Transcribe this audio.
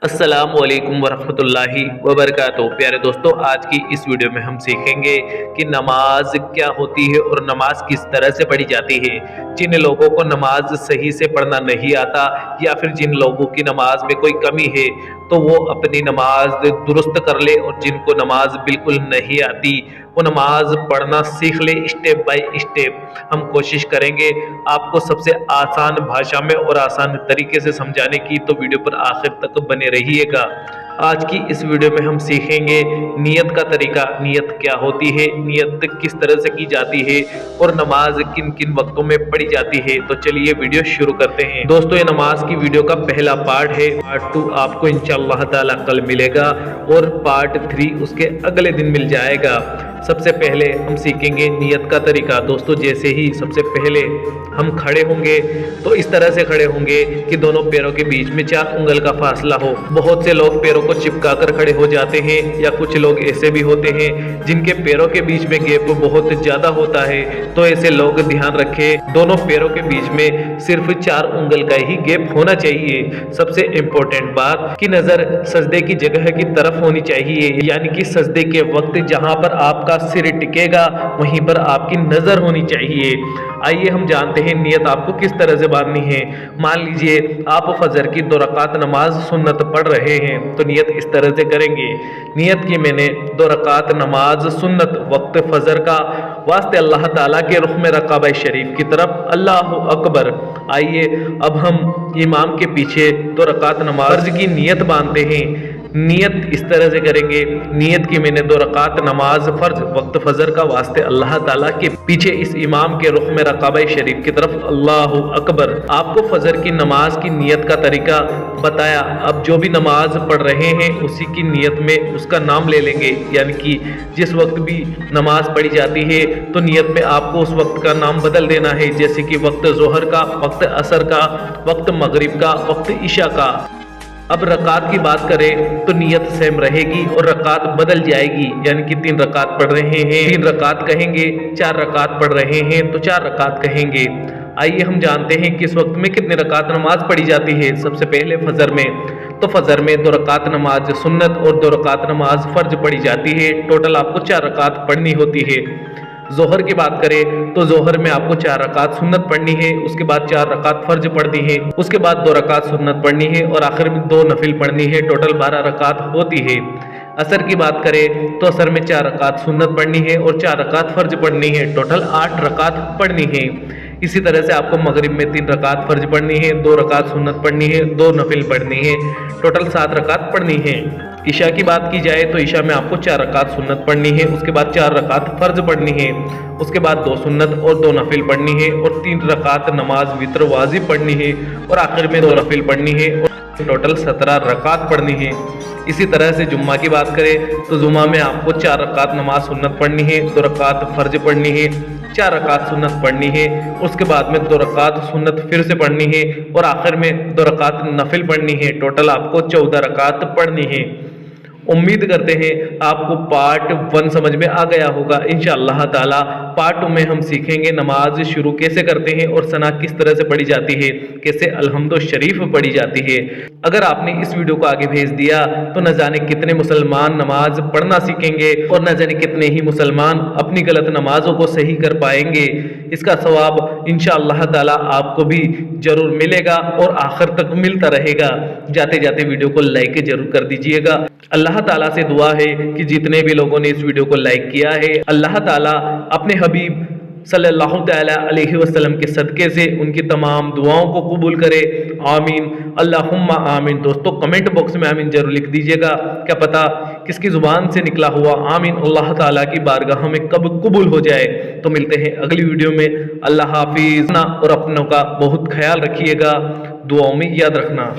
अस्सलामुअलैकुम वरहमतुल्लाहि वबरकातुहू। प्यारे दोस्तों, आज की इस वीडियो में हम सीखेंगे कि नमाज क्या होती है और नमाज किस तरह से पढ़ी जाती है। जिन लोगों को नमाज सही से पढ़ना नहीं आता या फिर जिन लोगों की नमाज में कोई कमी है तो वो अपनी नमाज दुरुस्त कर ले, और जिनको नमाज बिल्कुल नहीं आती वो नमाज पढ़ना सीख ले। स्टेप बाय स्टेप हम कोशिश करेंगे आपको सबसे आसान भाषा में और आसान तरीके से समझाने की, तो वीडियो पर आखिर तक बने रहिएगा। आज की इस वीडियो में हम सीखेंगे नियत का तरीका, नियत क्या होती है, नियत किस तरह से की जाती है और नमाज किन किन वक्तों में पढ़ी जाती है। तो चलिए वीडियो शुरू करते हैं। दोस्तों, ये नमाज की वीडियो का पहला पार्ट है। पार्ट 2 आपको इंशाअल्लाह ताला कल मिलेगा और पार्ट 3 उसके अगले दिन मिल जाएगा। सबसे पहले हम सीखेंगे नियत का तरीका। दोस्तों, जैसे ही सबसे पहले हम खड़े होंगे तो इस तरह से खड़े होंगे कि दोनों पैरों के बीच में 4 उंगल का फासला हो। बहुत से लोग पैरों को चिपका कर खड़े हो जाते हैं, या कुछ लोग ऐसे भी होते हैं जिनके पैरों के बीच में गैप बहुत ज्यादा होता है। तो ऐसे लोग ध्यान रखें, दोनों पैरों के बीच में सिर्फ 4 उंगल का ही गैप होना चाहिए। सबसे इंपॉर्टेंट बात कि नजर सजदे की जगह की तरफ होनी चाहिए, यानी कि सजदे के वक्त जहां पर आपका सिर टिकेगा वहीं पर आपकी नजर होनी चाहिए। आइए हम जानते हैं नियत आपको किस तरह से बांधनी है। मान लीजिए आप फजर की 2 रकात नमाज सुन्नत पढ़ रहे हैं, तो नियत इस तरह से करेंगे। नियत की मैंने 2 रकात नमाज सुन्नत वक्त फजर का वास्ते अल्लाह ताला के रुख में रकाबा शरीफ की तरफ, अल्लाह अकबर। आइए अब हम इमाम के पीछे 2 रकात नमाज की नियत बांधते हैं। नियत इस तरह से करेंगे। नियत की मैंने 2 रकात नमाज फर्ज वक्त फजर का वास्ते अल्लाह ताला के पीछे इस इमाम के रुख में रकाबा शरीफ की तरफ, अल्लाह अकबर। आपको फजर की नमाज की नियत का तरीका बताया। अब जो भी नमाज पढ़ रहे हैं उसी की नियत में उसका नाम ले लेंगे, यानी कि जिस वक्त भी नमाज पढ़ी जाती है तो नियत में आपको उस वक्त का नाम बदल देना है। जैसे कि वक्त जोहर का, वक्त असर का, वक्त मगरिब का, वक्त इशा का। अब रकात की बात करें तो नियत सेम रहेगी और रकात बदल जाएगी, यानी कि 3 रकात पढ़ रहे हैं 3 रकात कहेंगे, 4 रकात पढ़ रहे हैं तो 4 रकात कहेंगे। आइए हम जानते हैं कि इस वक्त में कितने रकात नमाज पढ़ी जाती है। सबसे पहले फजर में, तो फजर में 2 रकात नमाज सुन्नत और 2 रकात नमाज फर्ज पढ़ी जाती है। टोटल आपको 4 रकात पढ़नी होती है। जोहर की बात करें तो जोहर में आपको 4 रकात सुन्नत पढ़नी है, उसके बाद 4 रकात फर्ज पढ़नी है, उसके बाद 2 रकात सुन्नत पढ़नी है और आखिर में 2 नफिल पढ़नी है। टोटल 12 रकात होती है। असर की बात करें तो असर में 4 रकात सुन्नत पढ़नी है और 4 रकात फर्ज पढ़नी है। टोटल 8 रकात पढ़नी है। इसी तरह से आपको मगरिब में 3 रकात फर्ज पढ़नी है, 2 रकात सुन्नत पढ़नी है, 2 नफिल पढ़नी है। टोटल 7 रकात पढ़नी है। ईशा की बात की जाए तो ईशा में आपको 4 रकात सुन्नत पढ़नी है, उसके बाद 4 रकात फर्ज पढ़नी है, उसके बाद 2 सुन्नत और 2 नफिल पढ़नी है और 3 रकात नमाज वित्र वाजिब पढ़नी है और आखिर में 2 नफिल पढ़नी है और टोटल 17 रकात पढ़नी है। इसी तरह से जुम्मा की बात करें तो जुम्मा में आपको 4 रकात नमाज सुन्नत पढ़नी है, 2 रकात फर्ज पढ़नी है, 4 रकात सुन्नत पढ़नी है, उसके बाद में 2 रकात सुन्नत फिर से पढ़नी है और आखिर में 2 रकात नफिल पढ़नी है। टोटल आपको 14 रकात पढ़नी है। उम्मीद करते हैं आपको पार्ट 1 समझ में आ गया होगा। इंशाअल्लाह ताला पार्ट 2 में हम सीखेंगे नमाज शुरू कैसे करते हैं और सना किस तरह से पढ़ी जाती है, कैसे अलहम्दो शरीफ पढ़ी जाती है। अगर आपने इस वीडियो को आगे भेज दिया तो न जाने कितने मुसलमान नमाज पढ़ना सीखेंगे और न जाने कितने ही मुसलमान अपनी गलत नमाजों को सही कर पाएंगे। इसका सवाब इंशाअल्लाह ताला आपको भी जरूर मिलेगा और आखिर तक मिलता रहेगा। जाते जाते वीडियो को लाइक जरूर कर दीजिएगा। अल्लाह ताला से दुआ है कि जितने भी लोगों ने इस वीडियो को लाइक किया है, अल्लाह ताला अपने हबीब सल्लल्लाहु तआला अलैहि वसल्लम के सदके से उनकी तमाम दुआओं को कबूल करे। आमीन, अल्लाहुम्मा आमीन। दोस्तों, कमेंट बॉक्स में आमीन जरूर लिख दीजिएगा, क्या पता किसकी जुबान से निकला हुआ आमीन अल्लाह ताला की बारगाह में कब कबूल हो जाए। तो मिलते हैं अगली वीडियो में। अल्लाह हाफिज। और अपनों का बहुत ख्याल रखिएगा, दुआओं में याद रखना।